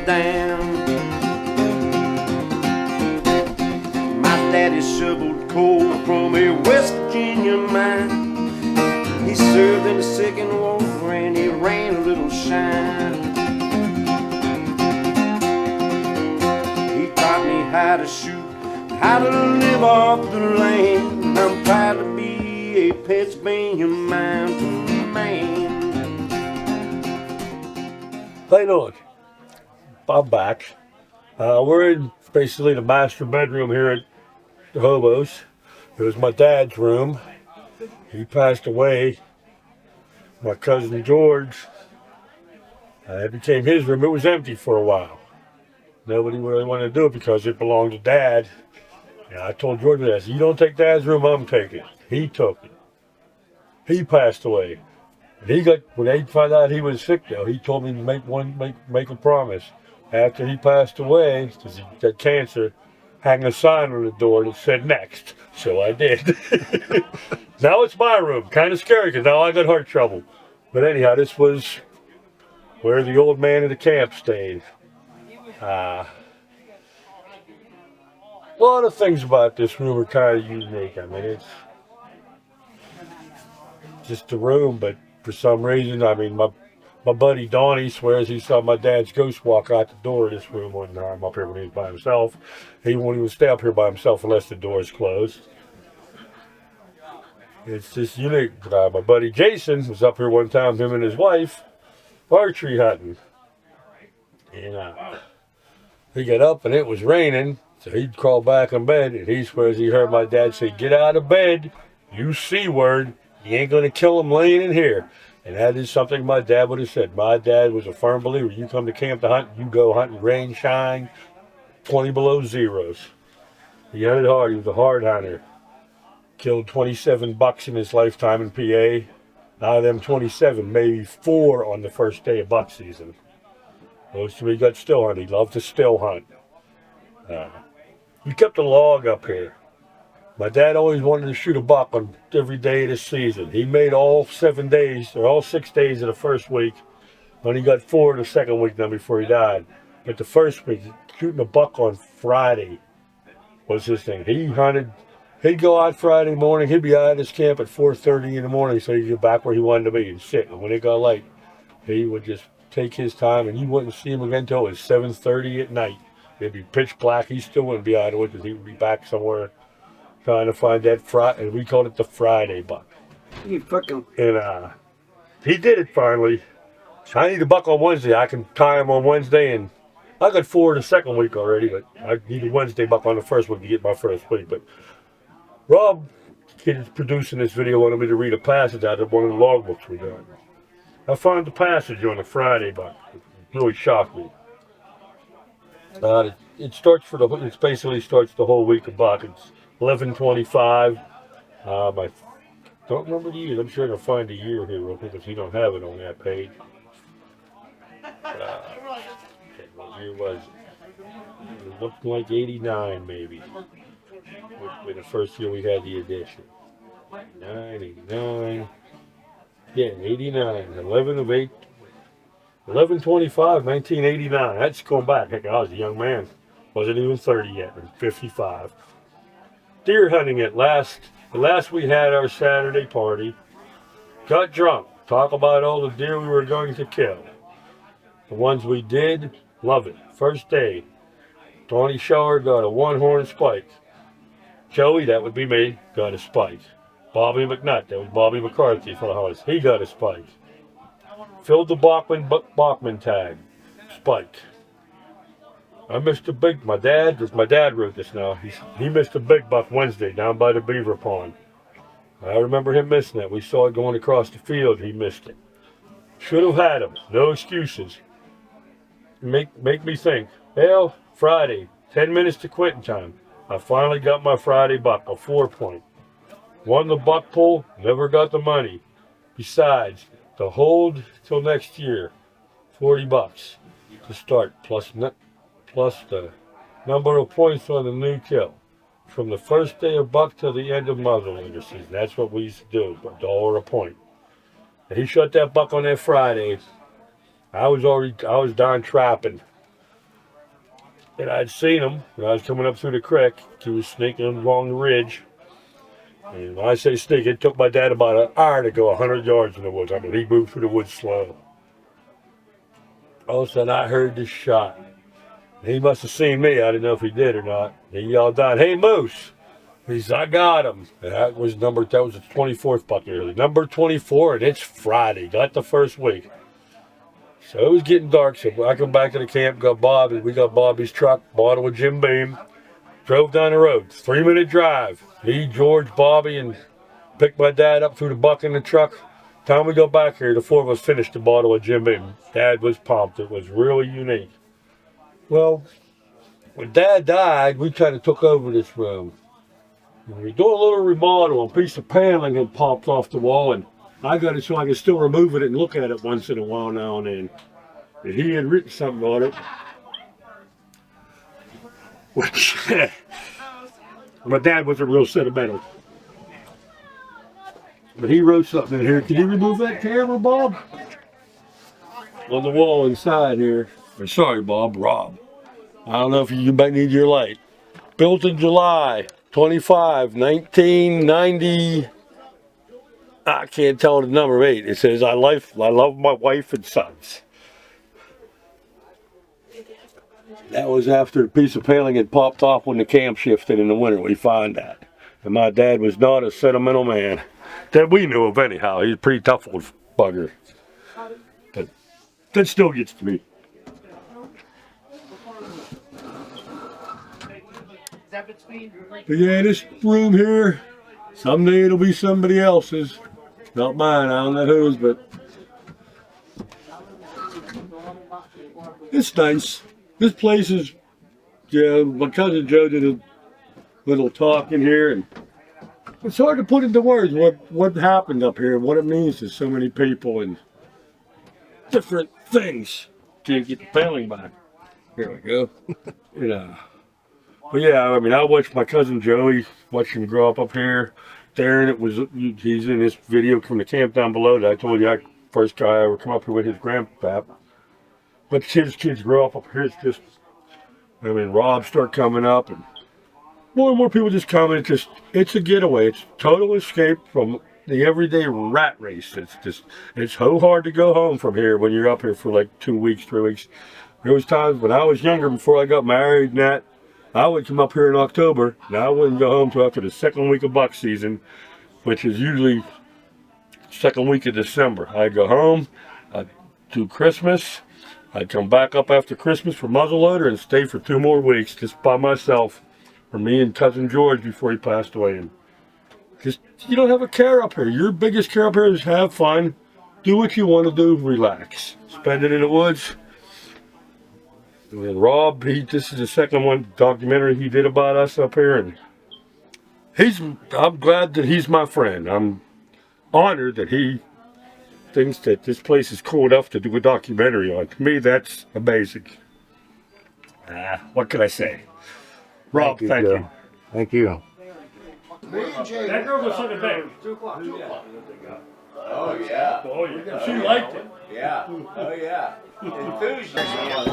down. My daddy shoveled coal from a West Virginia mine. He served in the Second War and he ran a little shine. He taught me how to shoot, how to live off the land. I'm proud to be a Pennsylvania mountain man. How you doing? I'm back. We're in basically the master bedroom here at the Hobos. It was my dad's room. He passed away. My cousin George, it became his room. It was empty for a while. Nobody really wanted to do it because it belonged to Dad. And I told George, I said, you don't take Dad's room, I'm taking it. He took it. He passed away. And when they found out he was sick though, he told me to make a promise. After he passed away, because he got cancer, hang a sign on the door that said next. So I did. Now it's my room. Kind of scary because now I got heart trouble. But anyhow, this was where the old man of the camp stayed. A lot of things about this room are kind of unique. I mean, it's just a room, but for some reason, I mean, my buddy Donnie swears he saw my dad's ghost walk out the door of this room one time up here when he was by himself. He won't even stay up here by himself unless the door is closed. It's just unique. My buddy Jason was up here one time, him and his wife, archery hunting. And he got up and it was raining, so he'd crawl back in bed, and he swears he heard my dad say, "Get out of bed, you C-word, you ain't going to kill him laying in here." And that is something my dad would have said. My dad was a firm believer. You come to camp to hunt, you go hunting, rain, shine, 20 below zeros. He hunted hard. He was a hard hunter. Killed 27 bucks in his lifetime in PA. Out of them 27, maybe 4 on the first day of buck season. Most of he got still hunt. He loved to still hunt. He kept a log up here. My dad always wanted to shoot a buck on every day of the season. He made all 7 days, or all 6 days of the first week. Only got 4 the second week then before he died. But the first week, shooting a buck on Friday was his thing. He hunted. He'd go out Friday morning. He'd be out at his camp at 4:30 in the morning so he'd get back where he wanted to be and sit. And when it got light, he would just take his time, and you wouldn't see him again until it was 7:30 at night. It'd be pitch black. He still wouldn't be out of it because he would be back somewhere trying to find that Friday. And we called it the Friday buck. You fucking. And he did it finally. I need a buck on Wednesday. I can tie him on Wednesday, and I got 4 the second week already, but I need a Wednesday buck on the first week to get my first week. But Rob, kid is producing this video, wanted me to read a passage out of one of the logbooks we got. I found the passage on the Friday buck. It really shocked me. It basically starts the whole week of buck. It's 11/25. I don't remember the year. I'm sure I can find the year here real quick if you don't have it on that page. What year was it? It looked like 89 maybe. With the first year we had the edition. 89. Yeah, 89. 11/25, 1989. That's going back. Heck, I was a young man. Wasn't even 30 yet. I'm 55. Deer hunting the last we had our Saturday party. Got drunk. Talk about all the deer we were going to kill. The ones we did, love it. First day, Tony Shower got a 1-horn spike. Joey, that would be me, got a spike. Bobby McNutt, that was Bobby McCarthy from the house. He got a spike. Filled the Bachman tag. Spike. I missed a big, my dad wrote this now. He missed a big buck Wednesday down by the beaver pond. I remember him missing it. We saw it going across the field. He missed it. Should have had him. No excuses. Make me think. Hell, Friday, 10 minutes to quitting time. I finally got my Friday buck, a 4-point. Won the buck pull, never got the money. Besides, to hold till next year, 40 bucks to start, plus the number of points on the new kill. From the first day of buck till the end of muzzleloader season. That's what we used to do, $1 a point. And he shot that buck on that Friday. I was done trapping. And I'd seen him when I was coming up through the creek. He was sneaking along the ridge. And when I say sneak, it took my dad about an hour to go 100 yards in the woods. I mean, he moved through the woods slow. All of a sudden, I heard this shot. He must have seen me. I didn't know if he did or not. He yelled out, "Hey, Moose!" He said, "I got him." And that was the 24th buck early. Number 24, and it's Friday, not the first week. So it was getting dark. So I come back to the camp, got Bobby. We got Bobby's truck, bought it with Jim Beam. Drove down the road, 3-minute drive. Me, George, Bobby, and picked my dad up through the buck in the truck. Time we got back here, the four of us finished the bottle of Jim Beam. Dad was pumped. It was really unique. Well, when Dad died, we kind of took over this room. And we were doing a little remodel. A piece of paneling had popped off the wall, and I got it so I could still remove it and look at it once in a while now and then. And he had written something on it. Which, my dad wasn't real sentimental. But he wrote something in here. Can you remove that camera, Bob? On the wall inside here. Sorry, Bob, Rob. I don't know if you might need your light. Built in July 25, 1990. I can't tell the number 8. It says, I love my wife and sons. That was after a piece of paneling had popped off when the camp shifted in the winter. We found that. And my dad was not a sentimental man that we knew of anyhow. He's a pretty tough old bugger. But that still gets to me. But yeah, this room here, someday it'll be somebody else's. Not mine, I don't know whose, but it's nice. This place is, yeah, my cousin Joe did a little talk in here, and it's hard to put into words what happened up here and what it means to so many people and different things. Can't get the paneling back. Here we go. But yeah, I mean, I watched my cousin Joey, watched him grow up here. Darren, he's in this video from the camp down below that I told you, first guy I ever come up here with his grandpap. But his kids grow up here. It's just, I mean, Rob start coming up, and more people just come. It's a getaway. It's total escape from the everyday rat race. It's so hard to go home from here when you're up here for like 2 weeks, 3 weeks. There was times when I was younger, before I got married and that, I would come up here in October. Now I wouldn't go home till after the second week of buck season, which is usually second week of December. I'd go home, I'd do Christmas, I'd come back up after Christmas for muzzleloader and stay for 2 more weeks just by myself for me and cousin George before he passed away. And just, you don't have a care up here. Your biggest care up here is have fun, do what you want to do, relax, spend it in the woods. And then Rob, this is the second documentary he did about us up here, and I'm glad that he's my friend. I'm honored that he thinks that this place is cool enough to do a documentary on. To me, that's amazing. What can I say? Rob, thank you. Thank you. That girl was on the bed. 2 o'clock. Oh yeah. Oh yeah. She liked it. Yeah. Oh yeah. Enthusiasm.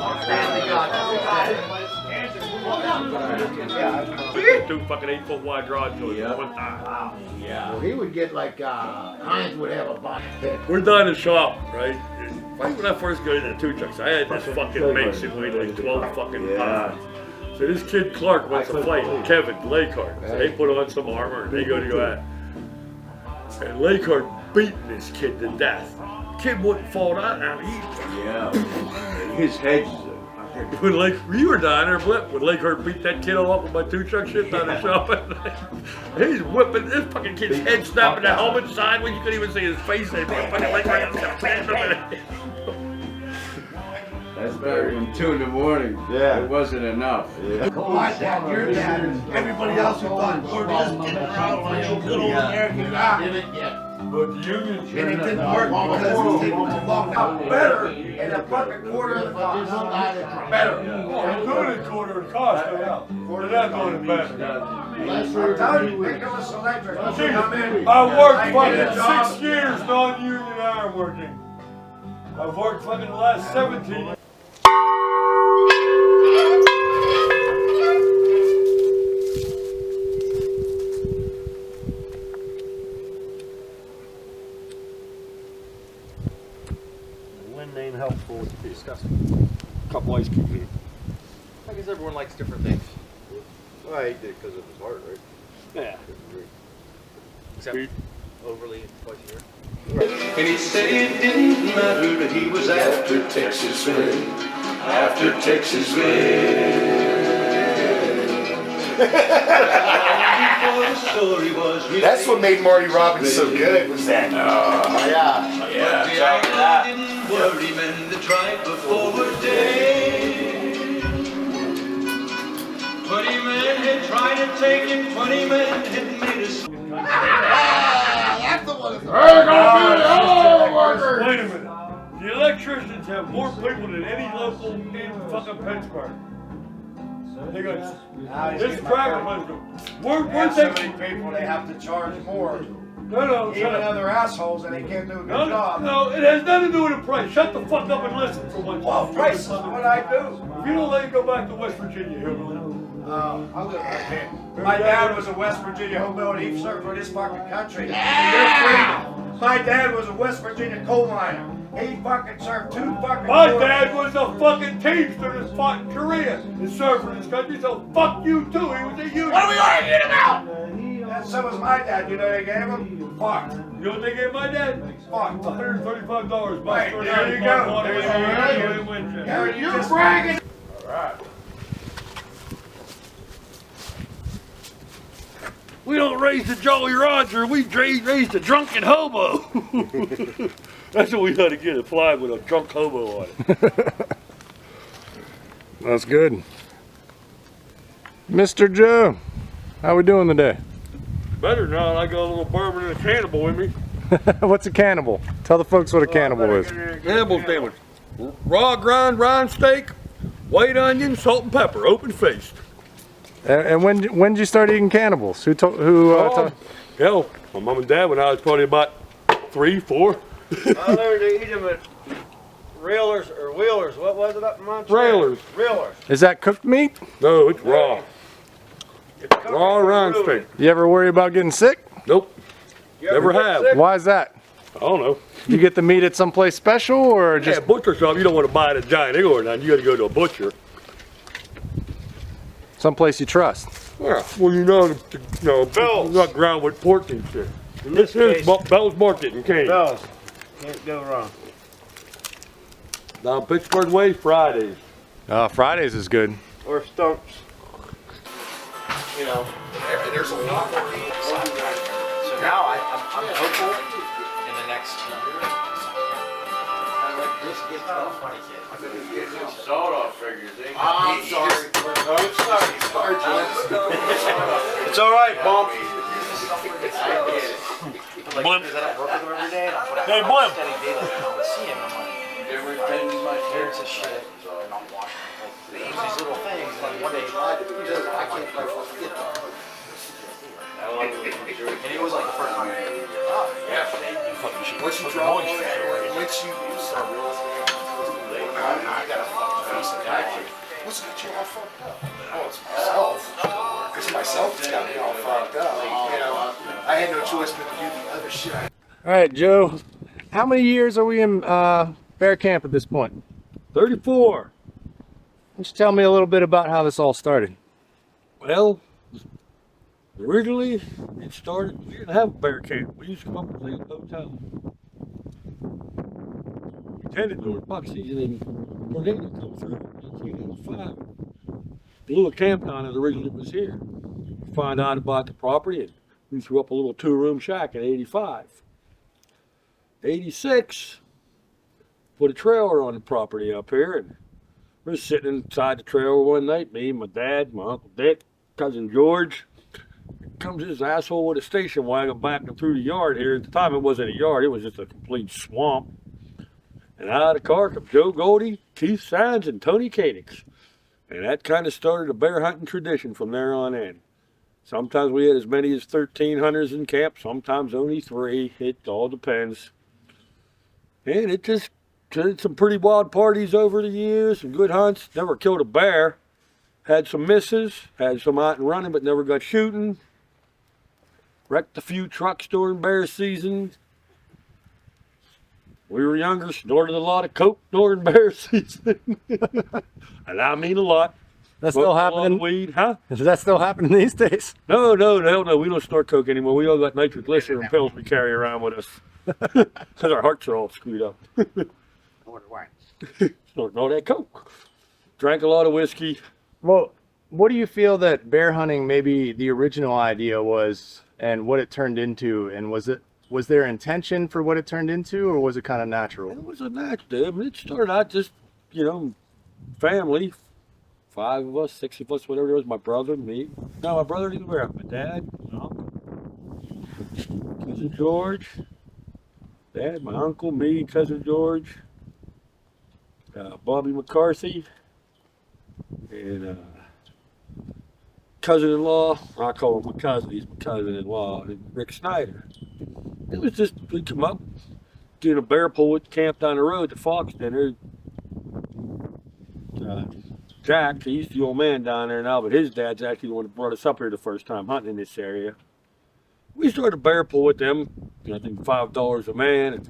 2 fucking 8-foot wide rods to it one time. Wow. Yeah. Well, he would get like, Heinz would have a bunch. We're down in the shop, right? Right when I first got into the 2 trucks, I had this fucking mix that weighed like 12 fucking pounds. So this kid Clark wants to fight Kevin Lakehart. So they put on some armor and they go at it. And Lakehart beating this kid to death. Kid wouldn't fall down. Yeah. His head's. When you were down there, Blip, when Lakehart beat that kid all up with my 2 truck shit down the shop, he's whipping this fucking kid's head, snapping the helmet sideways. You couldn't even see his face anymore. Fucking Lakehart was gonna smash him in it. That's better than 2 in the morning. Yeah. It wasn't enough. Yeah. My dad, your dad, everybody else who thought we're just getting around for you good old American guy. But the union And it didn't work because it's taking too long. Now better and a perfect quarter of the cost. Better. I'm doing it quarter of the cost, no doubt. They're not doing it better. I'm telling you, pick up a electric. Come in. I worked fucking 6 years non-union hour working. I've worked fucking the last 17 years. Disgusting. Couple ice cubes in it. I guess everyone likes different things. Well, he did it because of his heart, right? Yeah. Except overly twice a year. And he said it didn't matter that he was after Texasville. After Texasville. That's what made Marty Robbins so good, was that? Oh, yeah. Yeah. Didn't worry men that tried before were dead. 20 men had tried to take him, 20 men had made us. That's the one. Wait a minute. The electricians have more people than any local in fucking Pittsburgh. They got this cracker was we're So taking. many people, they have to charge more. No, Even shut though up. they're assholes and they can't do a good No, job. no, it has nothing to do with the price. Shut the fuck up and listen for once. Well, price is what I do. If you don't let it go back to West Virginia, hillbilly. I'll do it. My dad was a West Virginia hillbilly. He served for this fucking country. My dad was a West Virginia coal miner. He fucking served 2 fucking My wars. dad was a fucking teamster that fought in Korea and served for this country, so fuck you too. He was a union. What are we arguing about? And so was my dad. You know they gave him? Fucked. You know what they gave my dad? Fucked. $135. Right, there you go. There you go. You're bragging. All right. We don't raise the Jolly Roger, we raise the drunken hobo. That's what we got to get, a flag with a drunk hobo on it. That's good. Mr. Joe, how we doing today? Better now, I got a little bourbon and a cannibal with me. What's a cannibal? Tell the folks what a cannibal is. Cannibal sandwich. Raw grind rind steak, white onion, salt and pepper, open faced. And when did you start eating cannibals? Who Hell, my mom and dad when I was probably about 3, 4. I learned to eat them at Railers or Wheelers. What was it up in Montreal? Railers. Railers. Is that cooked meat? No, it's raw. Raw rind steak. You ever worry about getting sick? Nope. Never have. Why is that? I don't know. You get the meat at someplace special or just Yeah, butcher shop, you don't want to buy it at Giant Eagle or nothing. You got to go to a butcher. someplace you trust? Yeah, well, Bell's. Not ground with pork and shit. And this is Bell's Market in Kane. Bells. Can't go wrong. Down Pittsburgh Way, Fridays. Fridays is good. Or Stumps. You know. There's a lot more people. So now I'm hopeful in the next Soda figures, eh? I'm sorry. Sorry, It's all right, Bump. Blimp. Because I don't work with him every day, and I'm Hey, Blimp. steady daily. And I would see him, and I'm like, Every penny my parents and shit, they're not washing. Like, they use these little things, and then one day, I can't forget them. And it was like the first time. Oh, yeah. Once you draw on it, once you start realizing I got a fucking face of that. What's got you all fucked up? Oh, it's myself. It's myself that's got me all fucked up. You know, I had no choice but to do the other shit. All right, Joe. How many years are we in bear camp at this point? 34. Why don't you tell me a little bit about how this all started? Well, originally it started, we didn't have a bear camp. We used to come up with a hotel. We tended to it, buck season, and tornado come through in 1985. Blew a camp down that originally was here. We found out about the property and we threw up a little 2-room shack in 85. 86, put a trailer on the property up here, and we were sitting inside the trailer one night, me, my dad, my Uncle Dick, cousin George. Comes this asshole with a station wagon backing through the yard here. At the time it wasn't a yard, it was just a complete swamp. And out of the car come Joe Goldie, Keith Sands, and Tony Koenigs. And that kind of started a bear hunting tradition from there on in. Sometimes we had as many as 13 hunters in camp, sometimes only 3. It all depends. And it just did some pretty wild parties over the years, some good hunts. Never killed a bear. Had some misses, had some out and running, but never got shooting. Wrecked a few trucks during bear season. we were younger, snorted a lot of coke during bear season. And I mean a lot. That's still Smoked a lot of happening. weed, huh? Is that still happening these days? No, hell no. We don't snort coke anymore. We all got nitroglycerin pills we carry around with us. Because our hearts are all screwed up. I wonder why. Snorting all that coke. Drank a lot of whiskey. Well, what do you feel that bear hunting maybe the original idea was and what it turned into? And was there intention for what it turned into, or was it kind of natural? It was a natural. I mean, it started out just, family. 5 of us, 6 of us, whatever it was. My brother, me. No, my brother didn't wear it. My dad, my uncle, cousin George, dad, my uncle, me, cousin George, Bobby McCarthy, and cousin-in-law. I call him my cousin. He's my cousin-in-law. And Rick Snyder. It was just, we'd come up, doing a bear pull at the camp down the road to Fox Dinner. Jack, he's the old man down there now, but his dad's actually the one that brought us up here the first time hunting in this area. We started a bear pull with them, I think $5 a man. And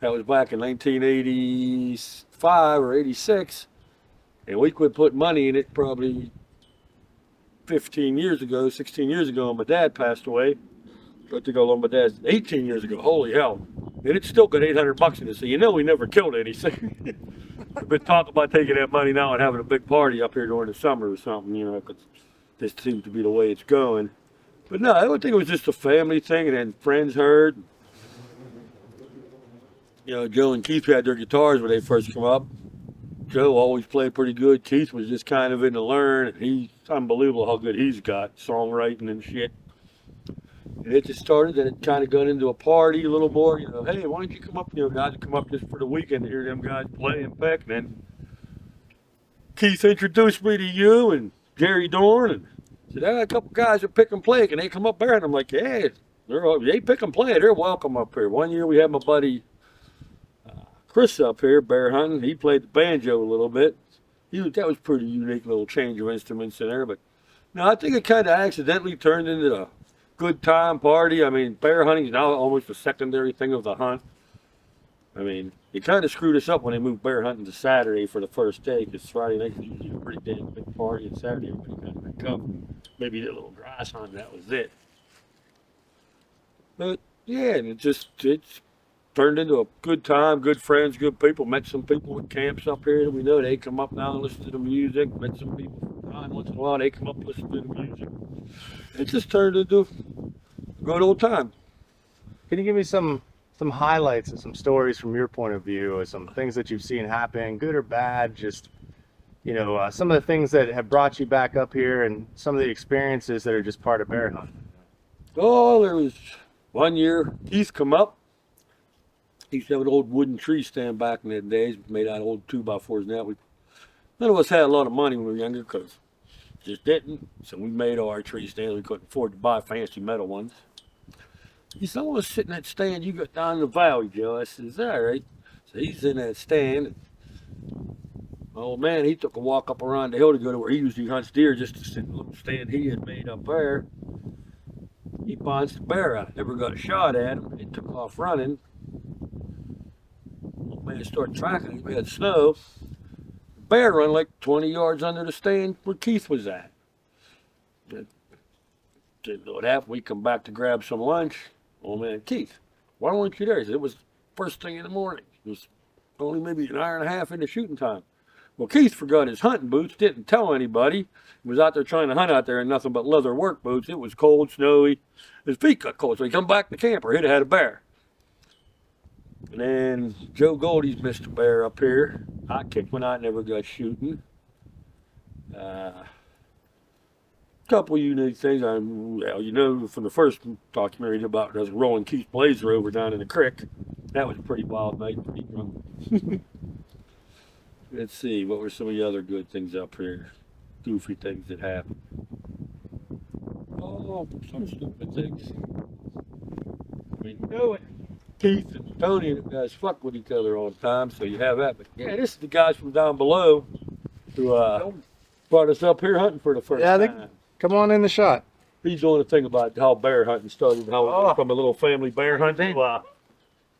that was back in 1985 or 86. And we quit putting money in it probably 16 years ago, and my dad passed away. I think I lost my dad 18 years ago. Holy hell. And it's still got $800 in it, so we never killed anything. We've been talking about taking that money now and having a big party up here during the summer or something, because this seems to be the way it's going. But no, I would think it was just a family thing, and then friends heard. Joe and Keith had their guitars when they first come up. Joe always played pretty good. Keith was just kind of in the learn, and he's unbelievable how good he's got, songwriting and shit. And it just started, and it kind of got into a party a little more. Hey, why don't you come up? Guys would come up just for the weekend to hear them guys play and peck. And then Keith introduced me to you and Jerry Dorn, and said, a couple guys are pick and play. Can they come up there? And I'm like, yeah, they pick and play. They're welcome up here. One year we had my buddy Chris up here bear hunting. He played the banjo a little bit. That was a pretty unique little change of instruments in there. But no, I think it kind of accidentally turned into a good time party. I mean, bear hunting is now almost a secondary thing of the hunt. I mean, it kind of screwed us up when they moved bear hunting to Saturday for the first day, because Friday night was usually a pretty damn big party, and Saturday everybody kind of recovered. Maybe did a little grass hunt, that was it. But yeah, and it's turned into a good time, good friends, good people. Met some people at camps up here that we know. They come up now and listen to the music. Met some people from time once in a while. They come up and listen to the music. It just turned into a good old time. Can you give me some highlights and some stories from your point of view, or some things that you've seen happen, good or bad? Just some of the things that have brought you back up here, and some of the experiences that are just part of bear hunting. Oh, there was one year Keith come up. He used to have an old wooden tree stand back in the days, made out of old 2x4s. Now none of us had a lot of money when we were younger, because just didn't. So we made our tree stands. We couldn't afford to buy fancy metal ones. He said, I want to sit in that stand you got down in the valley, Joe. I said, is that all right? So he's in that stand. My old man, he took a walk up around the hill to go to where he usually hunts deer, just to sit in the little stand he had made up there. He finds the bear out. Never got a shot at him. He took off running. Old man started tracking him. We had snow. The bear run like 20 yards under the stand where Keith was at. Didn't know what happened. We come back to grab some lunch. Old man, Keith, why weren't you there? He said, it was first thing in the morning. It was only maybe an hour and a half into shooting time. Well, Keith forgot his hunting boots, didn't tell anybody. He was out there trying to hunt out there in nothing but leather work boots. It was cold, snowy. His feet got cold, so he come back to camp, or he'd have had a bear. And then Joe Goldie's missed a bear up here. I kicked one out, never got shooting. Couple unique things. From the first documentary about us rolling Keith Blazer over down in the creek. That was a pretty wild night, pretty drunk. Let's see, what were some of the other good things up here? Goofy things that happened. Oh, some stupid things. We know it. Keith and Tony and the guys fuck with each other all the time, so you have that. But yeah, this is the guys from down below who brought us up here hunting for the first time. Come on in the shot. He's doing the thing about how bear hunting started, how from a little family bear hunting.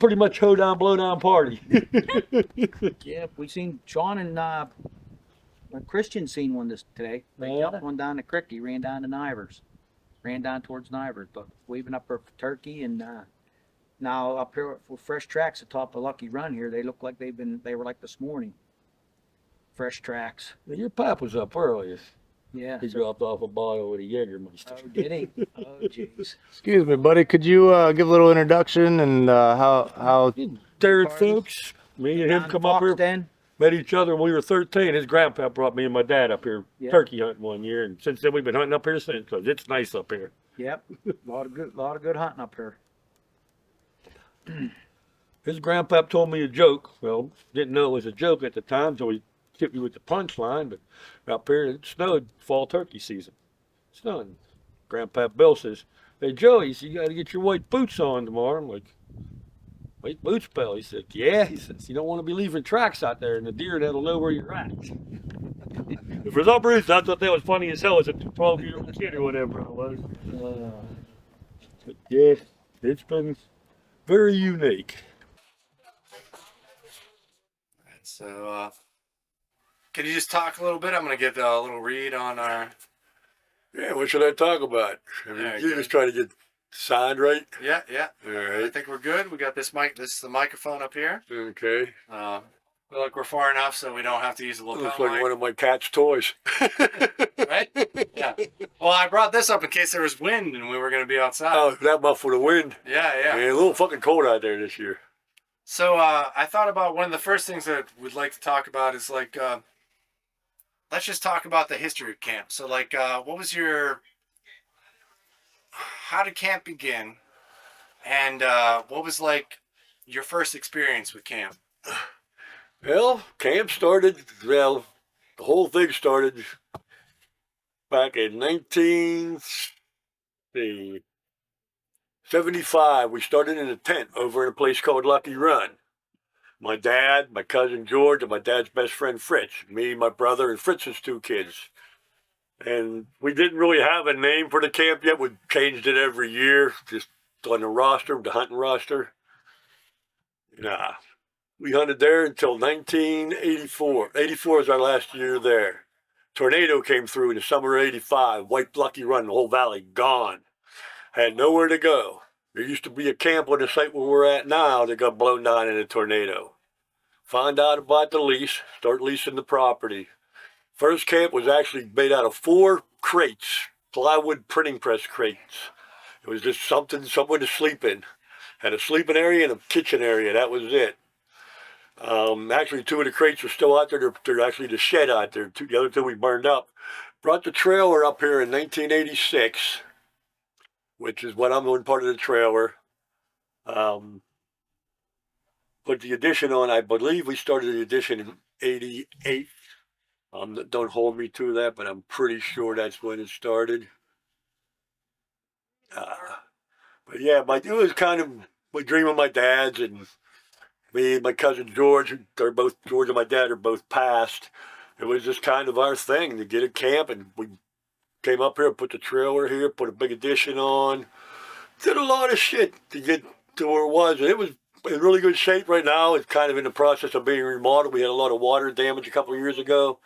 pretty much hoedown, blowdown party. Yeah, we seen Sean and Christian seen one today. They jumped one down the creek. He ran down to Nivers, ran down towards Nivers, but waving up for turkey. And now up here with fresh tracks atop of Lucky Run here, they look like they were like this morning. Fresh tracks. Your pap was up early. Yeah. He dropped off a bottle with a Jägermeister. Oh, did he? Oh, jeez. Excuse me, buddy. Could you give a little introduction and how? Darren folks, me and him come up here, Den. met each other when we were 13. His grandpa brought me and my dad up here turkey hunting one year, and since then we've been hunting up here since, because it's nice up here. Yep. A lot of good hunting up here. His grandpa told me a joke. Well, didn't know it was a joke at the time, so he hit me with the punchline. But up here it snowed fall turkey season. Snowing. Grandpa Bill says, "Hey Joe," he said, "you got to get your white boots on tomorrow." I'm like, "White boots, Bill?" He said, "Yeah." He says, "You don't want to be leaving tracks out there, and the deer that'll know where you're at." For some reason, I thought that was funny as hell as a 12-year-old kid or whatever it was. But yeah, it's been very unique. So, can you just talk a little bit? I'm gonna get a little read on our. Yeah, what should I talk about? I mean, you're just trying to get signed right? Yeah. All right. I think we're good. We got this mic. This is the microphone up here. Okay. Feel like we're far enough so we don't have to use a lapel Looks like mic. one of my cat's toys. Right? Yeah. Well, I brought this up in case there was wind and we were going to be outside. Oh, that muffled the wind. Yeah. Man, a little fucking cold out there this year. So I thought about one of the first things that we'd like to talk about is like, let's just talk about the history of camp. So like, how did camp begin? And what was like your first experience with camp? Well, camp started, the whole thing started back in 1975. We started in a tent over in a place called Lucky Run. My dad, my cousin George, and my dad's best friend Fritz. Me, my brother, and Fritz's 2 kids. And we didn't really have a name for the camp yet. We changed it every year, just on the roster, the hunting roster. Nah. We hunted there until 1984. 84 was our last year there. Tornado came through in the summer of 85. White Lucky Run, the whole valley, gone. Had nowhere to go. There used to be a camp on the site where we're at now that got blown down in a tornado. Find out about the lease, start leasing the property. First camp was actually made out of 4 crates, plywood printing press crates. It was just somewhere to sleep in. Had a sleeping area and a kitchen area, that was it. Actually, 2 of the crates are still out there. They're actually the shed out there. The other 2 we burned up. Brought the trailer up here in 1986, which is when I'm doing part of the trailer. Put the addition on. I believe we started the addition in 88. Don't hold me to that, but I'm pretty sure that's when it started. But yeah, it was kind of my dream of my dad's, and me and my cousin George, George and my dad are both passed. It was just kind of our thing to get a camp, and we came up here, put the trailer here, put a big addition on, did a lot of shit to get to where it was. And it was in really good shape right now. It's kind of in the process of being remodeled. We had a lot of water damage a couple of years ago.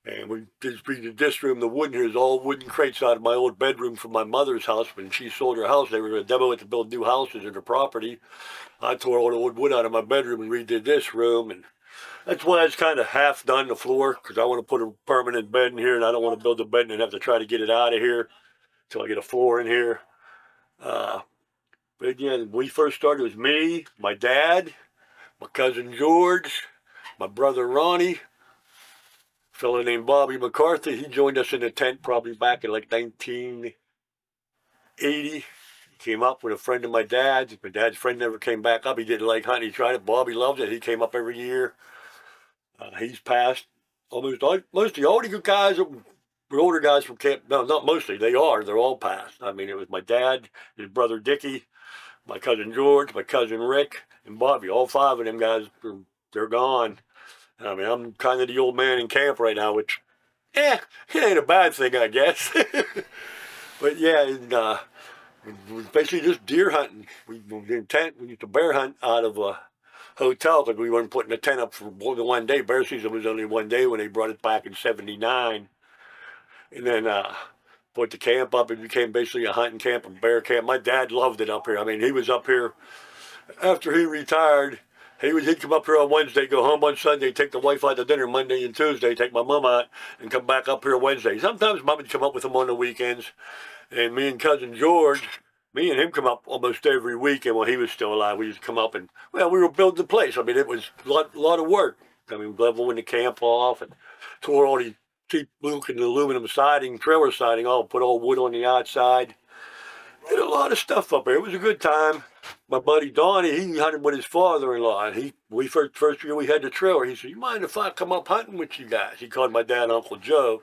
And we did this room. The wood here is all wooden crates out of my old bedroom from my mother's house. When she sold her house, they were going to demo it to build new houses in her property. I tore all the old wood out of my bedroom and redid this room. And that's why it's kind of half done the floor, because I want to put a permanent bed in here, and I don't want to build a bed and then have to try to get it out of here until I get a floor in here. But again, when we first started, it was me, my dad, my cousin George, my brother Ronnie, a fellow named Bobby McCarthy. He joined us in the tent probably back in like 1980. Came up with a friend of my dad's. My dad's friend never came back up. He didn't like hunting. He tried it. Bobby loved it. He came up every year. He's passed. Mostly all the good guys, the older guys from camp. No, not mostly. They are. They're all passed. I mean, it was my dad, his brother Dickie, my cousin George, my cousin Rick, and Bobby. All 5 of them guys, they're gone. I mean, I'm kind of the old man in camp right now, which, it ain't a bad thing, I guess. But yeah, and, basically just deer hunting. The intent, we used to bear hunt out of a hotel because we weren't putting the tent up for more than one day. Bear season was only one day when they brought it back in '79. And then put the camp up. It became basically a hunting camp, a bear camp. My dad loved it up here. I mean, he was up here after he retired. He'd come up here on Wednesday, go home on Sunday, take the wife out to dinner Monday and Tuesday, take my mom out, and come back up here Wednesday. Sometimes Mom would come up with him on the weekends. And me and cousin George, me and him come up almost every weekend while he was still alive. We used to come up and, well, we were building the place. I mean, it was a lot of work. I mean, leveling the camp off and tore all the cheap looking aluminum siding, trailer siding, put all wood on the outside. Did a lot of stuff up there. It was a good time. My buddy Donnie, he hunted with his father-in-law. And first year we had the trailer, he said, "You mind if I come up hunting with you guys?" He called my dad Uncle Joe.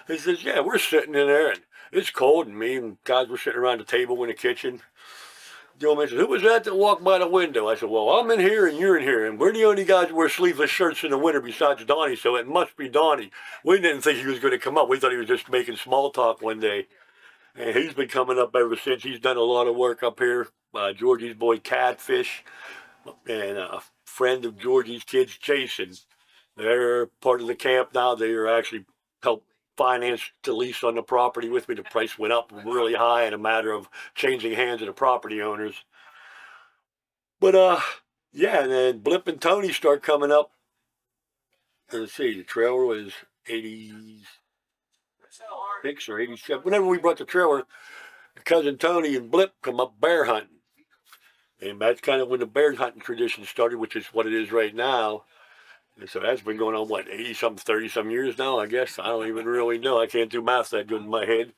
He says, "Yeah, we're sitting in there and it's cold, and me and guys were sitting around the table in the kitchen." Joe mentioned, "Who was that walked by the window?" I said, "Well, I'm in here and you're in here, and we're the only guys who wear sleeveless shirts in the winter besides Donnie, so it must be Donnie." We didn't think he was going to come up. We thought he was just making small talk one day. And he's been coming up ever since. He's done a lot of work up here. Georgie's boy Catfish and a friend of Georgie's kids, Jason. They're part of the camp now. They are actually help finance the lease on the property with me. The price went up really high in a matter of changing hands of the property owners. But yeah, and then Blip and Tony start coming up. Let's see, the trailer was 86 or 87. Whenever we brought the trailer, cousin Tony and Blip come up bear hunting. And that's kind of when the bear hunting tradition started, which is what it is right now. And so that's been going on, 80-some, 30-some years now, I guess. I don't even really know. I can't do math that good in my head.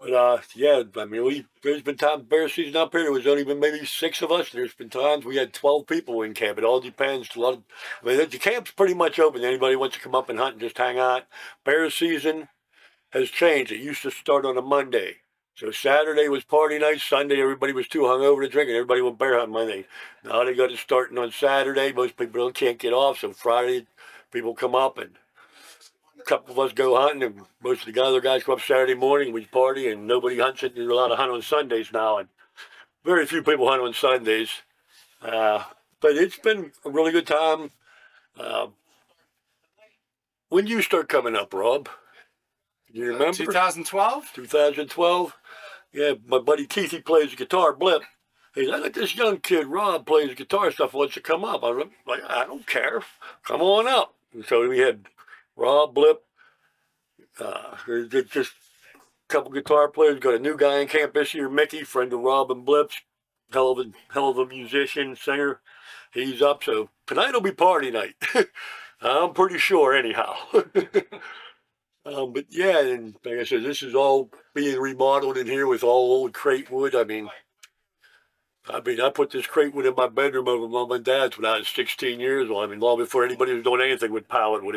But, yeah, I mean, there's been times bear season up here, there was only been maybe 6 of us. There's been times we had 12 people in camp. It all depends. I mean, the camp's pretty much open. Anybody wants to come up and hunt and just hang out. Bear season has changed. It used to start on a Monday. So Saturday was party night. Sunday, everybody was too hungover to drink, and everybody went bear hunting Monday. Now they got it starting on Saturday. Most people can't get off, so Friday people come up, and a couple of us go hunting, and most of the other guys come up Saturday morning. We party, and nobody hunts it. There's a lot of hunt on Sundays now, and very few people hunt on Sundays. But it's been a really good time. When did you start coming up, Rob? Do you remember? 2012? 2012. Yeah, my buddy Keith, he plays guitar, Blip. He's like, "I got this young kid, Rob, plays guitar stuff, wants to come up." I was like, "I don't care. Come on up." And so we had Rob, Blip, just a couple guitar players. Got a new guy in camp this year, Mickey, friend of Rob and Blip's. Hell of a musician, singer. He's up, so tonight will be party night. I'm pretty sure, anyhow. But yeah, and like I said, this is all being remodeled in here with all old crate wood. I mean, I put this crate wood in my bedroom over Mom and Dad's when I was 16 years old. I mean, long before anybody was doing anything with pallet wood.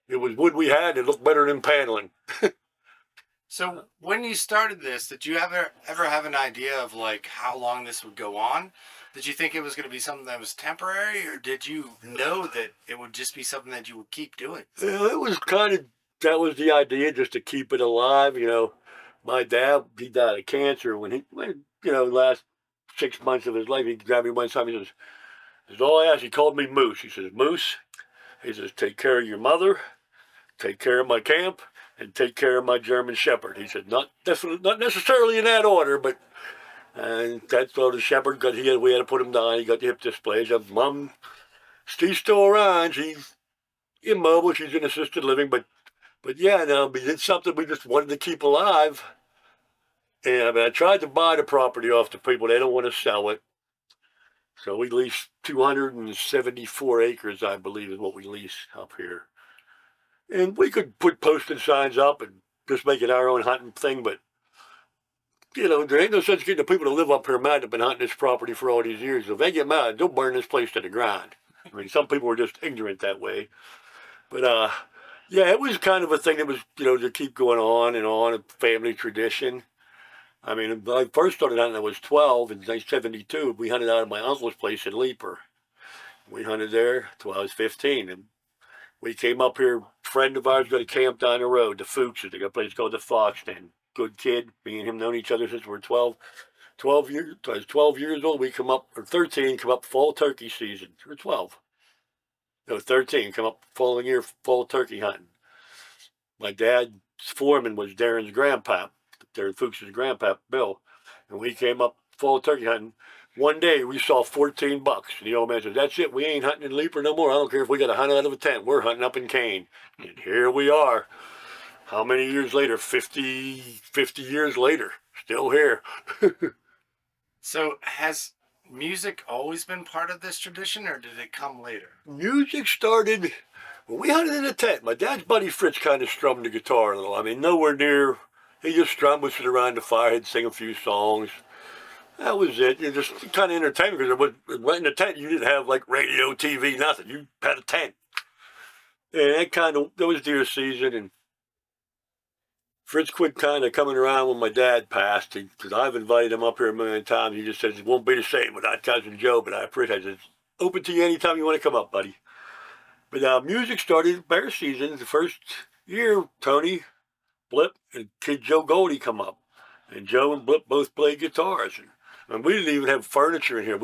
It was wood we had. It looked better than paneling. So when you started this, did you ever have an idea of how long this would go on? Did you think it was going to be something that was temporary, or did you know that it would just be something that you would keep doing? Yeah, it was that was the idea, just to keep it alive. You know, my dad, he died of cancer when last 6 months of his life. He grabbed me one time. He says, "All I ask," he called me Moose. He says, "Moose," he says, "take care of your mother, take care of my camp, and take care of my German Shepherd." He said, not necessarily in that order, but and that's all the Shepherd got. We had to put him down. He got the hip dysplasia. Mom, she's still around. She's immobile. She's in assisted living, but yeah, no, it's something we just wanted to keep alive. And I mean, I tried to buy the property off the people. They don't want to sell it. So we leased 274 acres, I believe, is what we lease up here. And we could put posted signs up and just make it our own hunting thing, but there ain't no sense getting the people to live up here mad that have been hunting this property for all these years. If they get mad, they'll burn this place to the ground. I mean, some people are just ignorant that way. But, yeah, it was kind of a thing that was, to keep going on, a family tradition. I mean, when I first started hunting, I was 12 in 1972. We hunted out of my uncle's place in Leeper. We hunted there till I was 15. And we came up here, a friend of ours got a camp down the road, the Fuchs. They got a place called the Fox Den. good kid. Me and him known each other since we were 12. 12 years, I was 12 years old. We come up, or 13, come up fall turkey season. Or 12. No, 13, come up following year, fall turkey hunting. My dad's foreman was Darren's grandpa, Darren Fuchs's grandpa, Bill. And we came up fall turkey hunting. One day we saw 14 bucks. And the old man said, that's it. We ain't hunting in Leaper no more. I don't care if we got to hunt out of a tent. We're hunting up in Kane. And here we are. How many years later? 50 years later. Still here. So has music always been part of this tradition, or did it come later? Music started when we hunted in a tent. My dad's buddy Fritz kind of strummed the guitar a little. I mean, nowhere near. He just strummed, would sit around the fire, he'd sing a few songs. That was it. You just kind of entertainment, because it was in a tent. You didn't have like radio, TV, nothing. You had a tent. And that was deer season, and Fritz quit kind of coming around when my dad passed, because I've invited him up here a million times. He just says it won't be the same without Cousin Joe, but I appreciate it. It's open to you anytime you want to come up, buddy. But music started bear season. The first year, Tony, Blip, and Kid Joe Goldie come up. And Joe and Blip both played guitars. And we didn't even have furniture in here.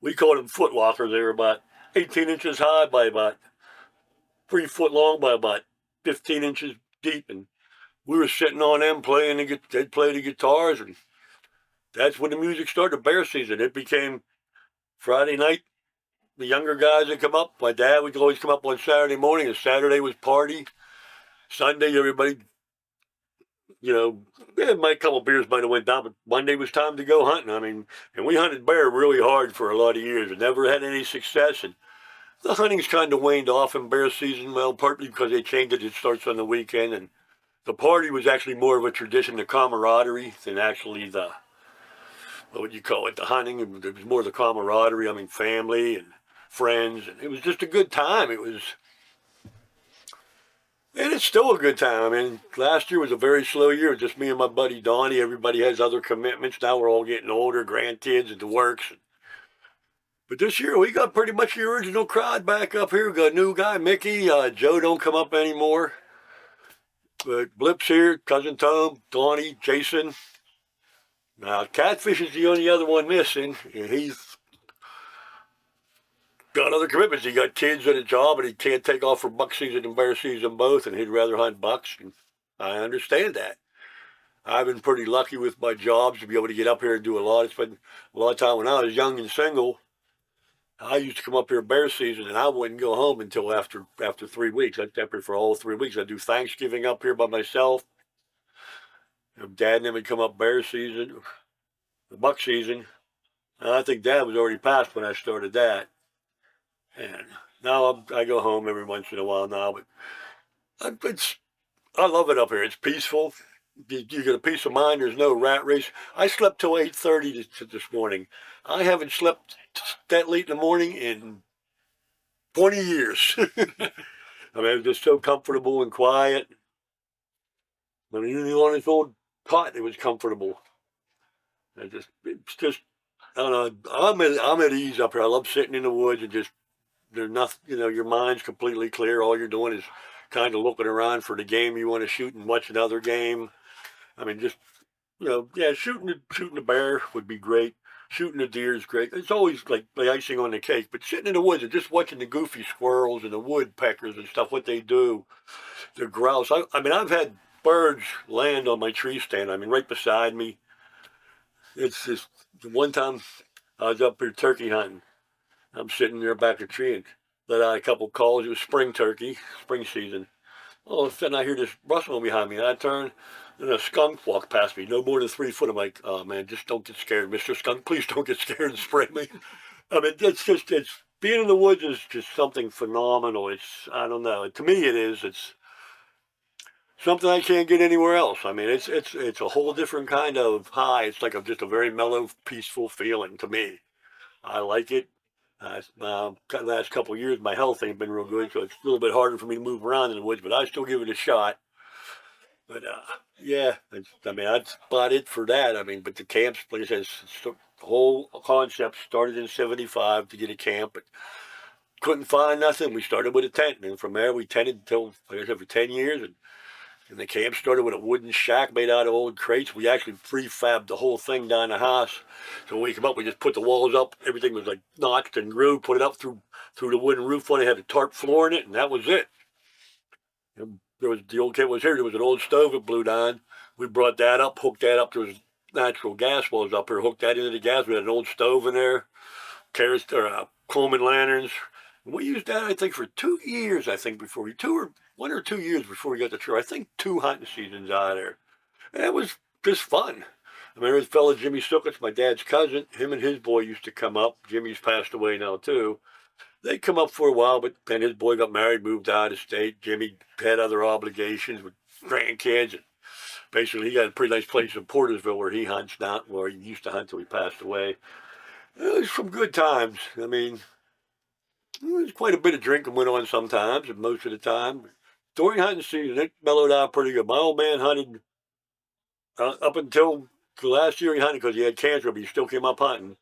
We called them foot lockers. They were about 18 inches high by about 3 foot long by about 15 inches deep. And we were sitting on them they'd play the guitars, and that's when the music started, bear season. It became Friday night, the younger guys would come up. My dad would always come up on Saturday morning, and Saturday was party. Sunday, everybody, a couple of beers might have went down, but Monday was time to go hunting. I mean, and we hunted bear really hard for a lot of years and never had any success. And the hunting's kind of waned off in bear season, well, partly because they changed it. It starts on the weekend, and the party was actually more of a tradition, the camaraderie, than actually the hunting. It was more the camaraderie. I mean, family and friends, and it was just a good time. And it's still a good time. I mean, last year was a very slow year, just me and my buddy Donnie. Everybody has other commitments. Now we're all getting older, grandkids and the works. But this year we got pretty much the original crowd back up here. We got a new guy, Mickey. Joe don't come up anymore. But Blip's here, Cousin Tom, Donnie, Jason. Now, Catfish is the only other one missing. And he's got other commitments. He got kids and a job, and he can't take off for buck season and bear season both, and he'd rather hunt bucks. And I understand that. I've been pretty lucky with my jobs to be able to get up here and do a lot. It's been a lot of time when I was young and single. I used to come up here bear season, and I wouldn't go home until after 3 weeks. I'd stay up here for all 3 weeks. I'd do Thanksgiving up here by myself. Dad and them would come up bear season, the buck season. And I think Dad was already passed when I started that. And now I go home every once in a while now. But I love it up here. It's peaceful. You get a peace of mind. There's no rat race. I slept till 8:30 this morning. I haven't slept that late in the morning in 20 years. I mean, it was just so comfortable and quiet. I mean, even on this old cot, it was comfortable. It's just, I don't know. I'm at ease up here. I love sitting in the woods and just, there's nothing, your mind's completely clear. All you're doing is kind of looking around for the game you want to shoot and watch another game. I mean, just, shooting the bear would be great. Shooting the deer is great. It's always like the icing on the cake. But sitting in the woods and just watching the goofy squirrels and the woodpeckers and stuff, what they do, the grouse. I mean, I've had birds land on my tree stand. I mean, right beside me. It's just, one time I was up here turkey hunting. I'm sitting there back of a tree and let out a couple calls. It was spring season. All of a sudden I hear this rustling behind me. And I turn, and a skunk walked past me, no more than 3 foot. I'm like, oh man, just don't get scared, Mr. Skunk. Please don't get scared and spray me. I mean, it's being in the woods is just something phenomenal. I don't know. To me it is. It's something I can't get anywhere else. I mean, it's a whole different kind of high. It's like just a very mellow, peaceful feeling to me. I like it. The last couple of years, my health ain't been real good, so it's a little bit harder for me to move around in the woods, but I still give it a shot. But, yeah, that's about it for that. I mean, but the camps, like I said, the whole concept started in 75 to get a camp, but couldn't find nothing. We started with a tent, and from there we tented until, like I said, for 10 years, and And the camp started with a wooden shack made out of old crates. We actually prefabbed the whole thing down the house. So when we come up, we just put the walls up. Everything was like notched and grooved, put it up through the wooden roof on it, had a tarp floor in it, and that was it. And there was the old camp was here. There was an old stove that blew down. We brought that up, hooked that up. There was natural gas wells up here, hooked that into the gas. We had an old stove in there, Coleman lanterns. And we used that, I think, for 2 years, I think, before we, 1 or 2 years before we got the trailer. I think 2 hunting seasons out of there. And it was just fun. I mean, there was a fellow, Jimmy Suckets, my dad's cousin. Him and his boy used to come up. Jimmy's passed away now, too. They come up for a while, but then his boy got married, moved out of state. Jimmy had other obligations with grandkids. And basically, he got a pretty nice place in Portersville where he hunts now, where he used to hunt till he passed away. It was some good times. I mean, there was quite a bit of drinking went on sometimes, and most of the time. During hunting season, it mellowed out pretty good. My old man hunted up until the last year he hunted because he had cancer, but he still came up hunting.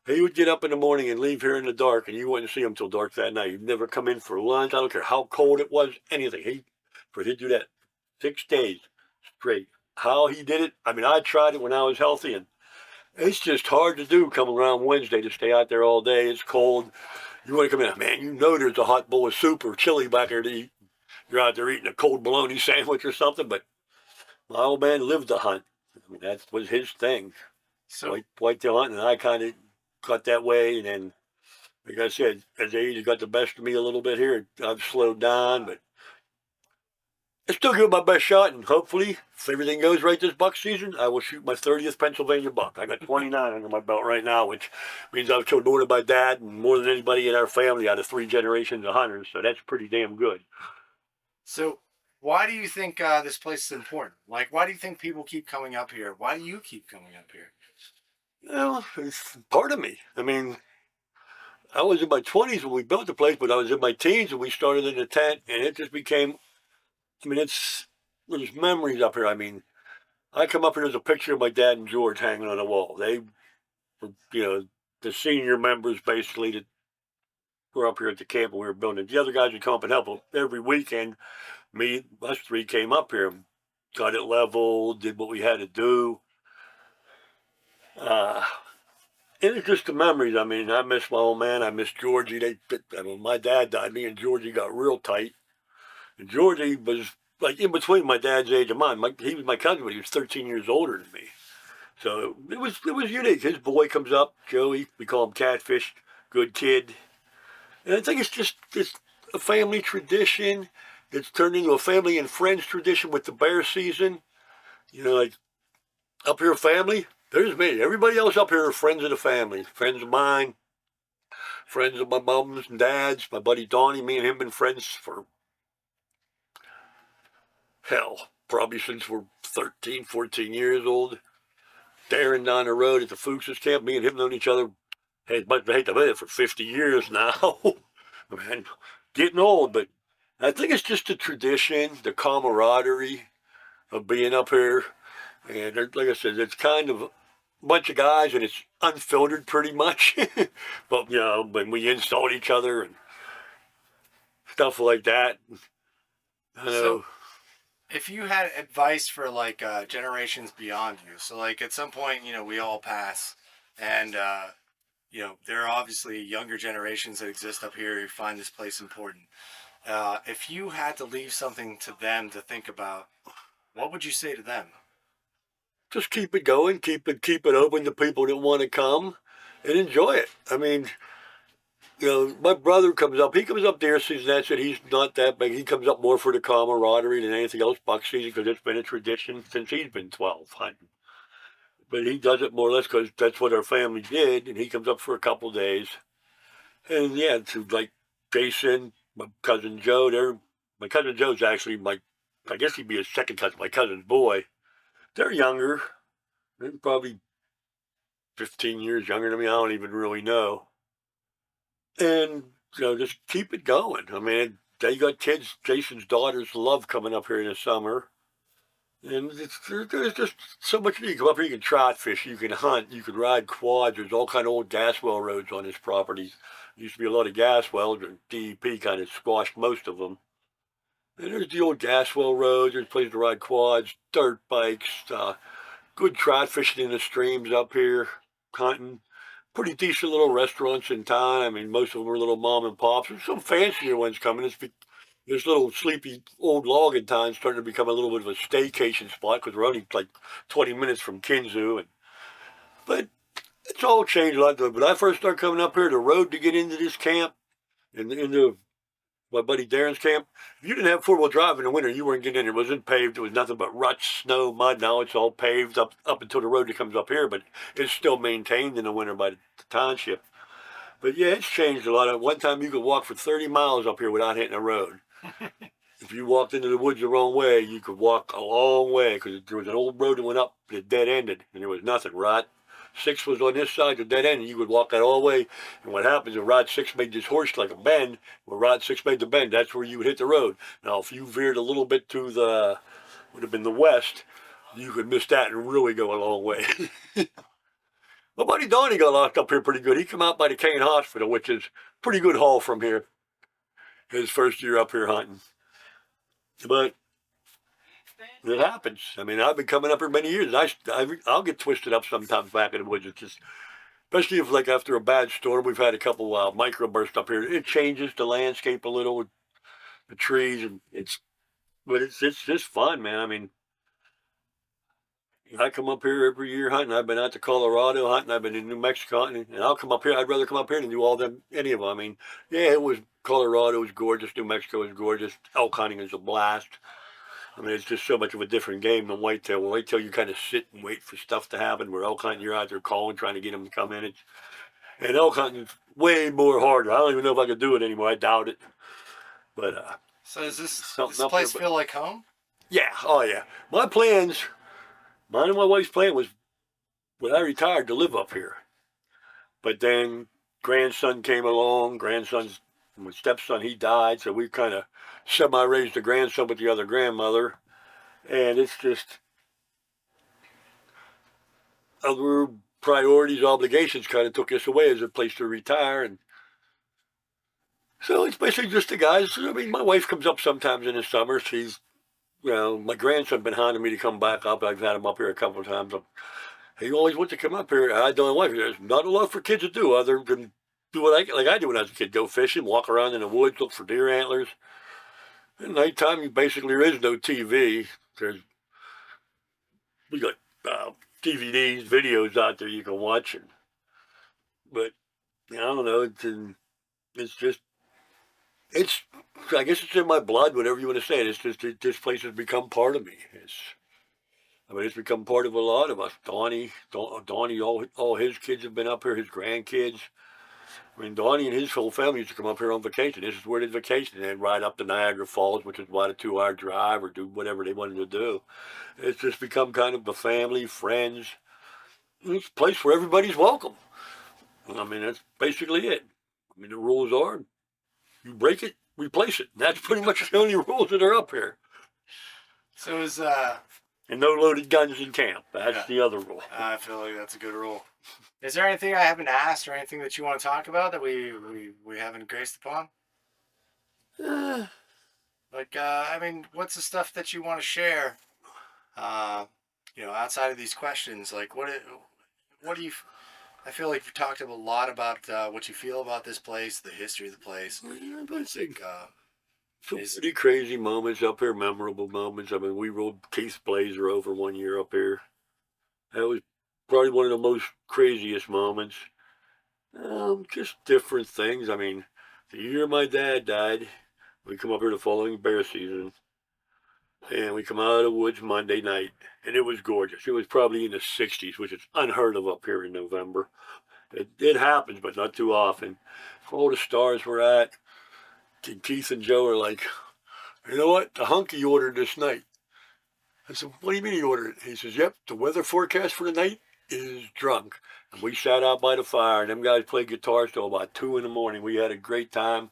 He would get up in the morning and leave here in the dark, and you wouldn't see him till dark that night. He'd never come in for lunch. I don't care how cold it was, anything. He'd do that 6 days straight. How he did it, I mean, I tried it when I was healthy, and it's just hard to do coming around Wednesday to stay out there all day. It's cold. You want to come in, man, you know there's a hot bowl of soup or chili back there to eat. You're out there eating a cold bologna sandwich or something, but my old man lived the hunt. I mean, that was his thing. So Whitetail hunting, and I kind of got that way, and then, like I said, as age got the best of me a little bit here, I've slowed down, but I still give it my best shot, and hopefully, if everything goes right this buck season, I will shoot my 30th Pennsylvania buck. I got 29 under my belt right now, which means I've killed more than my dad and more than anybody in our family out of 3 generations of hunters, so that's pretty damn good. So, why do you think this place is important? Like, why do you think people keep coming up here? Why do you keep coming up here? Well, it's part of me. I mean, I was in my 20s when we built the place, but I was in my teens when we started in the tent, and it just became, I mean, there's memories up here. I mean, I come up here, there's a picture of my dad and George hanging on the wall. They were, the senior members basically that were up here at the camp when we were building it. The other guys would come up and help every weekend. Us 3 came up here, got it leveled, did what we had to do. And it's just the memories. I mean, I miss my old man. I miss Georgie. When my dad died, me and Georgie got real tight. And Georgie was like in between my dad's age and mine. He was my cousin, but he was 13 years older than me. So it was unique. His boy comes up, Joey. We call him Catfish, good kid. And I think it's a family tradition. It's turned into a family and friends tradition with the bear season. Like up here, family, there's me. Everybody else up here are friends of the family. Friends of mine, friends of my mums and dads. My buddy Donnie, me and him been friends for, hell, probably since we're 13, 14 years old. Darren down the road at the Fuchs's camp, me and him known each other, I hate to admit it, for 50 years now. Man, getting old, but I think it's just the tradition, the camaraderie of being up here. And like I said, it's kind of a bunch of guys, and it's unfiltered pretty much. But, when we insult each other and stuff like that. I know. So, if you had advice for like generations beyond you, so like at some point, we all pass, and there are obviously younger generations that exist up here who find this place important. If you had to leave something to them to think about, what would you say to them? Just keep it going, keep it open to people that want to come and enjoy it. I mean, my brother comes up. He comes up deer season. That's it. He's not that big. He comes up more for the camaraderie than anything else. Buck season, because it's been a tradition since he's been 12 hunting. But he does it more or less because that's what our family did. And he comes up for a couple days. And yeah, to like Jason, my cousin Joe. My cousin Joe's actually I guess he'd be his second cousin. My cousin's boy. They're younger. They're probably 15 years younger than me. I don't even really know. And, just keep it going. I mean, they got kids. Jason's daughters love coming up here in the summer. And there's just so much. You come up here, you can trout fish, you can hunt, you can ride quads. There's all kind of old gas well roads on this property. There used to be a lot of gas wells, and DEP kind of squashed most of them. And there's the old gas well roads. There's places to ride quads, dirt bikes, good trout fishing in the streams up here, hunting. Pretty decent little restaurants in town. I mean, most of them are little mom and pops. There's some fancier ones coming. This little sleepy old log in town starting to become a little bit of a staycation spot because we're only like 20 minutes from Kinzu. But it's all changed a lot. But when I first started coming up here, the road to get into this camp and into my buddy Darren's camp, if you didn't have four-wheel drive in the winter, you weren't getting in. It wasn't paved. It was nothing but ruts, snow, mud. Now it's all paved up until the road that comes up here, but it's still maintained in the winter by the township. But yeah, it's changed a lot. One time you could walk for 30 miles up here without hitting a road. If you walked into the woods the wrong way, you could walk a long way because there was an old road that went up that dead ended, and there was nothing. Rod 6 was on this side, the dead end, and you would walk that all the way. And what happens is Rod 6 made this horse like a bend. Where Rod 6 made the bend, that's where you would hit the road. Now, if you veered a little bit to the, would have been the west, you could miss that and really go a long way. My buddy Donnie got locked up here pretty good. He come out by the Kane Hospital, which is pretty good haul from here. His first year up here hunting. But it happens. I mean, I've been coming up here many years. I'll get twisted up sometimes back in the woods. It's just, especially if like after a bad storm, we've had a couple microbursts up here. It changes the landscape a little with the trees, and it's just fun, man. I mean, I come up here every year hunting. I've been out to Colorado hunting. I've been in New Mexico hunting, and I'll come up here. I'd rather come up here than do any of them. I mean, yeah, Colorado was gorgeous. New Mexico was gorgeous. Elk hunting is a blast. I mean, it's just so much of a different game than whitetail. Well, whitetail, you kind of sit and wait for stuff to happen. Where elk hunting, you're out there calling, trying to get them to come in. And elk hunting's way more harder. I don't even know if I could do it anymore. I doubt it. But so does this place feel like home? Yeah. Oh, yeah. Mine and my wife's plan was when I retired to live up here. But then grandson came along. My stepson, he died, so we kind of semi-raised the grandson with the other grandmother. And it's just other priorities, obligations kind of took us away as a place to retire. And so it's basically just the guys. I mean, my wife comes up sometimes in the summer. My grandson been hounding me to come back up. I've had him up here a couple of times. He always wants to come up here. I don't know why. There's not a lot for kids to do other than do what I do when I was a kid. Go fishing, walk around in the woods, look for deer antlers. At nighttime, there is no TV. We got DVDs, videos out there you can watch. But I don't know. I guess it's in my blood, whatever you want to say. It's just this place has become part of me. It's become part of a lot of us. Donnie, all his kids have been up here, his grandkids. I mean, Donnie and his whole family used to come up here on vacation. This is where they vacation. They'd ride up to Niagara Falls, which is about a 2-hour drive, or do whatever they wanted to do. It's just become kind of a family, friends. It's a place where everybody's welcome. I mean, that's basically it. I mean, the rules are, you break it, replace it. And that's pretty much the only rules that are up here. So and no loaded guns in camp. That's the other rule. I feel like that's a good rule. Is there anything I haven't asked or anything that you want to talk about that we haven't graced upon? I mean, what's the stuff that you want to share? Outside of these questions, like what do you? I feel like you talked a lot about what you feel about this place, the history of the place. I think some pretty crazy moments up here, memorable moments. I mean, we rode Keith Blazer over one year up here. That was probably one of the most craziest moments. Just different things. I mean, the year my dad died, we come up here the following bear season. And we come out of the woods Monday night, and it was gorgeous. It was probably in the 60s, which is unheard of up here in November. It happens, but not too often. All the stars were at. Keith and Joe are like, you know what? The hunky ordered this night. I said, what do you mean he ordered it? He says, yep, the weather forecast for the night is drunk. And we sat out by the fire, and them guys played guitars till about 2 in the morning. We had a great time.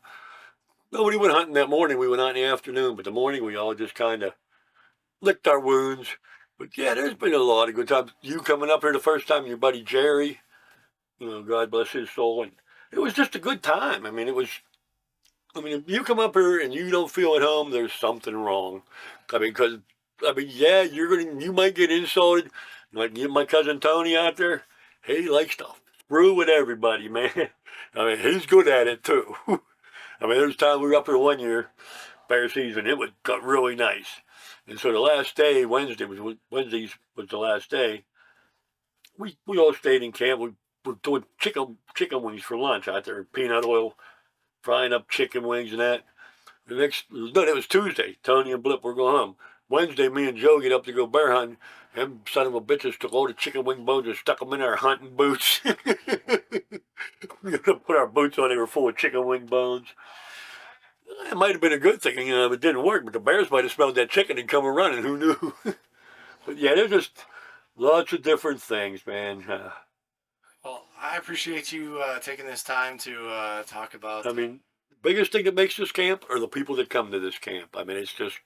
Nobody went hunting that morning. We went out in the afternoon, but the morning we all just kind of licked our wounds. But yeah, there's been a lot of good times. You coming up here the first time, your buddy Jerry, God bless his soul. And it was just a good time. I mean, it was I mean, if you come up here and you don't feel at home, there's something wrong. I mean, because yeah, you might get insulted. Like my cousin Tony out there, he likes to screw with everybody, man. I mean, he's good at it too. I mean, there's time we were up here one year, bear season. It got really nice, and so the last day, Wednesday was the last day. We all stayed in camp. We were doing chicken wings for lunch out there, peanut oil, frying up chicken wings and that. It was Tuesday. Tony and Blip were going home. Wednesday, me and Joe get up to go bear hunting. Them son of a bitches took all the chicken wing bones and stuck them in our hunting boots. We put our boots on, they were full of chicken wing bones. It might have been a good thing, if it didn't work, but the bears might have smelled that chicken and come running. Who knew? But yeah, there's just lots of different things, man. Well, I appreciate you taking this time to talk about. I mean, biggest thing that makes this camp are the people that come to this camp. I mean, it's just,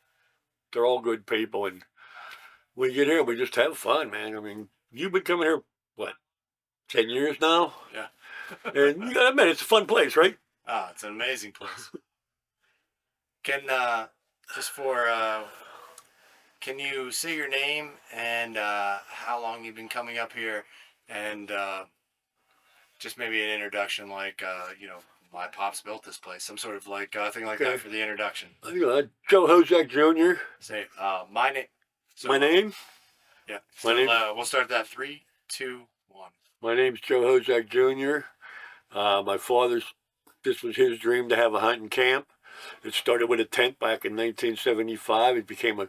they're all good people, and we get here, we just have fun, man. I mean, you've been coming here, what, 10 years now? Yeah. And you gotta admit, it's a fun place, right? Ah, it's an amazing place. Can can you say your name and how long you've been coming up here, and just maybe an introduction, like my pops built this place, some sort of thing like that for the introduction. Joe Hosek Jr. Say my name. My name? Yeah. My name? We'll start that 3, 2, 1. My name's Joe Hosek Jr. My this was his dream to have a hunting camp. It started with a tent back in 1975. It became a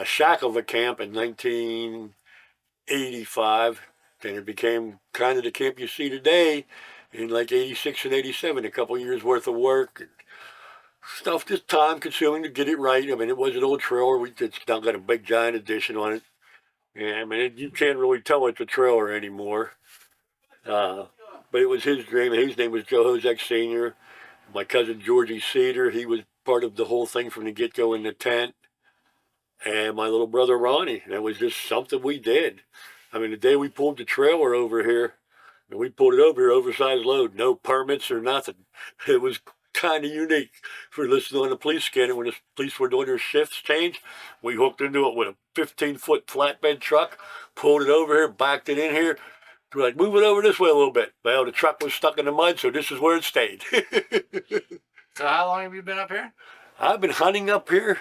shack of a camp in 1985. Then it became kind of the camp you see today in like 86 and 87, a couple years worth of work. And stuff just time consuming to get it right. I mean, it was an old trailer. It's now got a big giant addition on it. Yeah, I mean, you can't really tell it's a trailer anymore. But it was his dream. His name was Joe Hosek Sr. My cousin Georgie Cedar, he was part of the whole thing from the get-go in the tent. And my little brother Ronnie, that was just something we did. I mean, the day we pulled the trailer over here, and we pulled it over here, oversized load, no permits or nothing. It was kind of unique. For listening on the police scanner, when the police were doing their shifts change, we hooked into it with a 15-foot flatbed truck, pulled it over here, backed it in here. We're like, move it over this way a little bit. Well, the truck was stuck in the mud, so this is where it stayed. So how long have you been up here? I've been hunting up here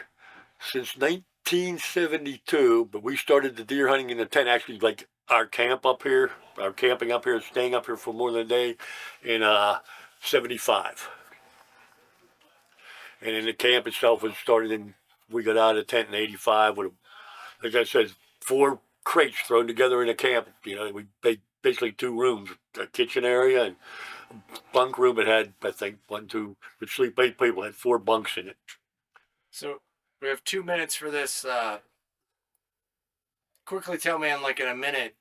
since 1972, but we started the deer hunting in the tent, actually, like our camp up here, our camping up here, staying up here for more than a day in 75. And then the camp itself was started in, we got out of the tent in 85 with, like I said, 4 crates thrown together in a camp. We basically 2 rooms, a kitchen area and a bunk room. It had, I think, 1, 2, would sleep 8 people, had 4 bunks in it. So we have 2 minutes for this. Quickly tell me in a minute,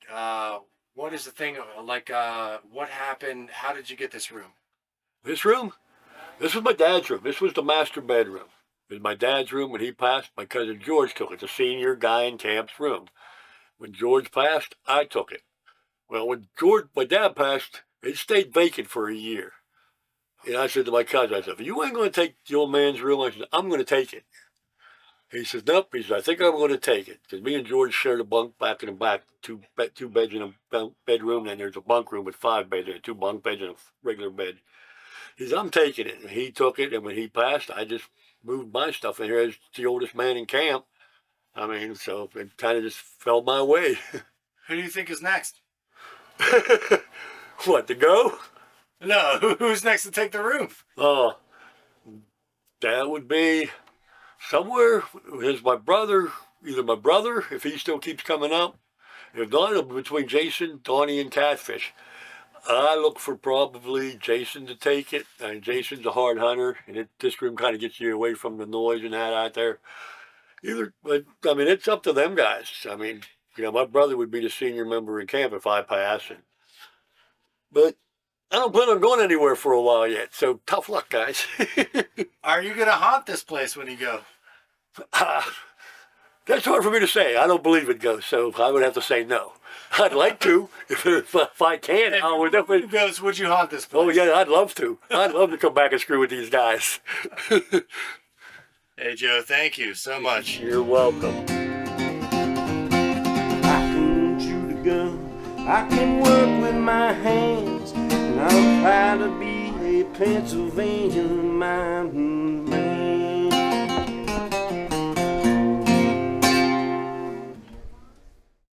what is the thing, what happened? How did you get this room? This room? This was my dad's room. This was the master bedroom. It was my dad's room. When he passed, my cousin George took it, the senior guy in camp's room. When George passed, I took it. Well, when my dad passed, it stayed vacant for a year. And I said to my cousin, I said, if you ain't going to take the old man's room, I said, I'm going to take it. He says, nope. He says, I think I'm going to take it. Because me and George shared a bunk back in the back, two beds in a bedroom, and there's a bunk room with 5 beds. There are 2 bunk beds and a regular bed. He says, I'm taking it. And he took it, and when he passed, I just moved my stuff in here as the oldest man in camp. I mean, so it kind of just fell my way. Who do you think is next? What, to go? No, who's next to take the room? Oh, that would be somewhere. Is my brother, either my brother, if he still keeps coming up. If not, it'll be between Jason, Donnie, and Catfish. I look for probably Jason to take it. And Jason's a hard hunter, and this room kind of gets you away from the noise and that out there. But I mean, it's up to them guys. I mean, my brother would be the senior member in camp if I pass. But I don't plan on going anywhere for a while yet, so tough luck, guys. Are you going to haunt this place when you go? That's hard for me to say. I don't believe in ghosts, so I would have to say no. I'd like to. If I can, I would definitely. Ghosts, would you haunt this place? Oh, yeah, I'd love to. I'd love to come back and screw with these guys. Hey, Joe, thank you so much. You're welcome. I can shoot a gun, I can work with my hands, and I'm proud to be a Pennsylvania mountain man.